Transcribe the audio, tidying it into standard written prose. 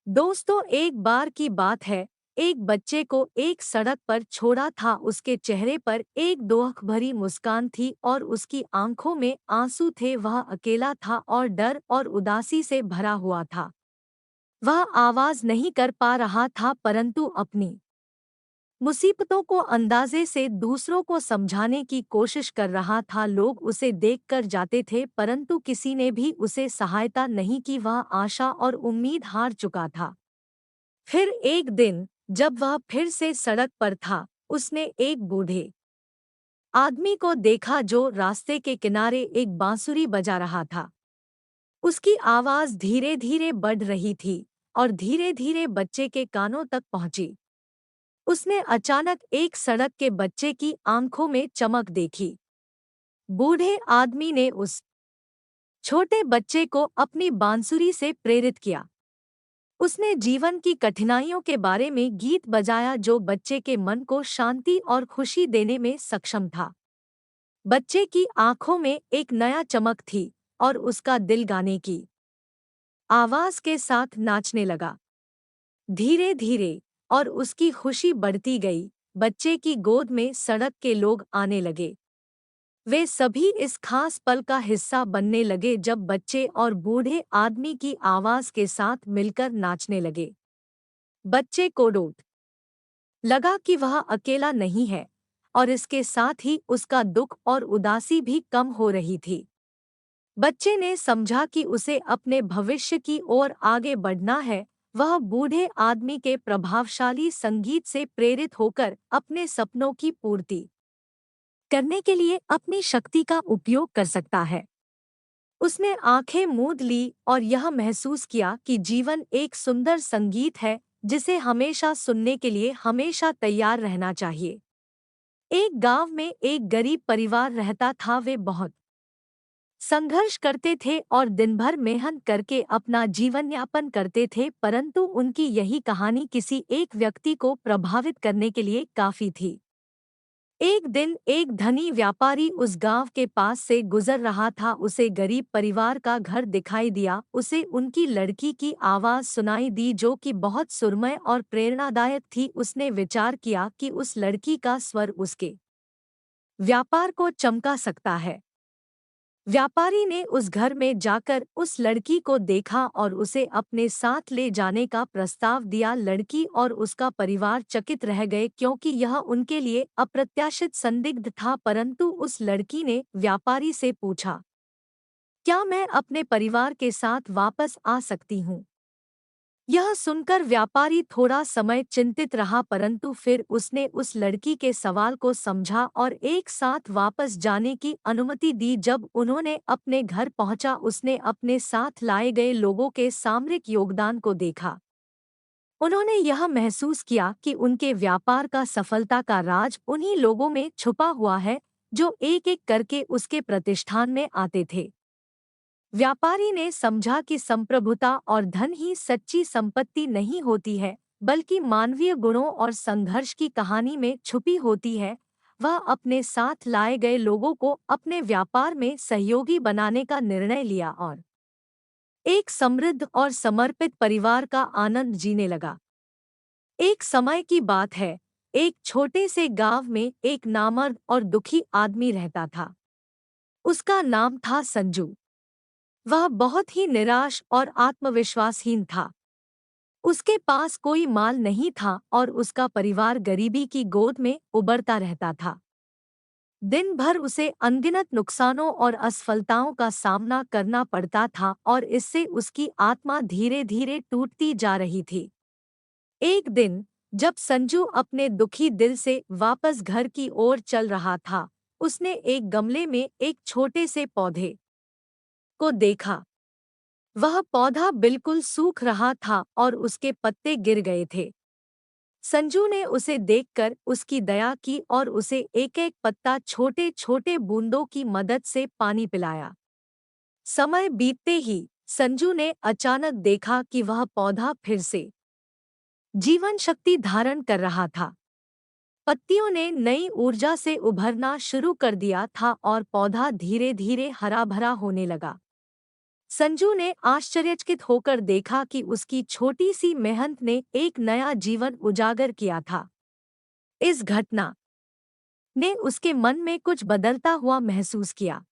दोस्तों, एक बार की बात है। एक बच्चे को एक सड़क पर छोड़ा था। उसके चेहरे पर एक दुख भरी मुस्कान थी और उसकी आंखों में आंसू थे। वह अकेला था और डर और उदासी से भरा हुआ था। वह आवाज नहीं कर पा रहा था, परंतु अपनी मुसीबतों को अंदाजे से दूसरों को समझाने की कोशिश कर रहा था। लोग उसे देखकर जाते थे, परंतु किसी ने भी उसे सहायता नहीं की। वह आशा और उम्मीद हार चुका था। फिर एक दिन जब वह फिर से सड़क पर था, उसने एक बूढ़े आदमी को देखा जो रास्ते के किनारे एक बांसुरी बजा रहा था। उसकी आवाज धीरे धीरे बढ़ रही थी और धीरे धीरे बच्चे के कानों तक पहुंची। उसने अचानक एक सड़क के बच्चे की आंखों में चमक देखी। बूढ़े आदमी ने उस छोटे बच्चे को अपनी बांसुरी से प्रेरित किया। उसने जीवन की कठिनाइयों के बारे में गीत बजाया जो बच्चे के मन को शांति और खुशी देने में सक्षम था। बच्चे की आंखों में एक नया चमक थी और उसका दिल गाने की आवाज के साथ नाचने लगा। धीरे धीरे और उसकी खुशी बढ़ती गई। बच्चे की गोद में सड़क के लोग आने लगे। वे सभी इस खास पल का हिस्सा बनने लगे जब बच्चे और बूढ़े आदमी की आवाज के साथ मिलकर नाचने लगे। बच्चे को डोट लगा कि वह अकेला नहीं है और इसके साथ ही उसका दुख और उदासी भी कम हो रही थी। बच्चे ने समझा कि उसे अपने भविष्य की ओर आगे बढ़ना है। वह बूढ़े आदमी के प्रभावशाली संगीत से प्रेरित होकर अपने सपनों की पूर्ति करने के लिए अपनी शक्ति का उपयोग कर सकता है। उसने आंखें मूंद ली और यह महसूस किया कि जीवन एक सुंदर संगीत है जिसे हमेशा सुनने के लिए हमेशा तैयार रहना चाहिए। एक गांव में एक गरीब परिवार रहता था। वे बहुत संघर्ष करते थे और दिन भर मेहनत करके अपना जीवन यापन करते थे, परंतु उनकी यही कहानी किसी एक व्यक्ति को प्रभावित करने के लिए काफी थी। एक दिन एक धनी व्यापारी उस गांव के पास से गुजर रहा था। उसे गरीब परिवार का घर दिखाई दिया। उसे उनकी लड़की की आवाज सुनाई दी जो कि बहुत सुरमय और प्रेरणादायक थी। उसने विचार किया कि उस लड़की का स्वर उसके व्यापार को चमका सकता है। व्यापारी ने उस घर में जाकर उस लड़की को देखा और उसे अपने साथ ले जाने का प्रस्ताव दिया। लड़की और उसका परिवार चकित रह गए क्योंकि यह उनके लिए अप्रत्याशित संदिग्ध था, परंतु उस लड़की ने व्यापारी से पूछा, क्या मैं अपने परिवार के साथ वापस आ सकती हूँ? यह सुनकर व्यापारी थोड़ा समय चिंतित रहा, परंतु फिर उसने उस लड़की के सवाल को समझा और एक साथ वापस जाने की अनुमति दी। जब उन्होंने अपने घर पहुंचा, उसने अपने साथ लाए गए लोगों के सामरिक योगदान को देखा। उन्होंने यह महसूस किया कि उनके व्यापार का सफलता का राज उन्हीं लोगों में छुपा हुआ है जो एक-एक करके उसके प्रतिष्ठान में आते थे। व्यापारी ने समझा कि संप्रभुता और धन ही सच्ची संपत्ति नहीं होती है, बल्कि मानवीय गुणों और संघर्ष की कहानी में छुपी होती है। वह अपने साथ लाए गए लोगों को अपने व्यापार में सहयोगी बनाने का निर्णय लिया और एक समृद्ध और समर्पित परिवार का आनंद जीने लगा। एक समय की बात है, एक छोटे से गांव में एक नामर्द और दुखी आदमी रहता था। उसका नाम था संजू। वह बहुत ही निराश और आत्मविश्वासहीन था। उसके पास कोई माल नहीं था और उसका परिवार गरीबी की गोद में उबरता रहता था। दिन भर उसे अनगिनत नुकसानों और असफलताओं का सामना करना पड़ता था और इससे उसकी आत्मा धीरे धीरे टूटती जा रही थी। एक दिन जब संजू अपने दुखी दिल से वापस घर की ओर चल रहा था, उसने एक गमले में एक छोटे से पौधे को देखा। वह पौधा बिल्कुल सूख रहा था और उसके पत्ते गिर गए थे। संजू ने उसे देखकर उसकी दया की और उसे एक-एक पत्ता छोटे छोटे बूंदों की मदद से पानी पिलाया। समय बीतते ही संजू ने अचानक देखा कि वह पौधा फिर से जीवन शक्ति धारण कर रहा था। पत्तियों ने नई ऊर्जा से उभरना शुरू कर दिया था और पौधा धीरे धीरे हरा भरा होने लगा। संजू ने आश्चर्यचकित होकर देखा कि उसकी छोटी सी मेहनत ने एक नया जीवन उजागर किया था। इस घटना ने उसके मन में कुछ बदलता हुआ महसूस किया।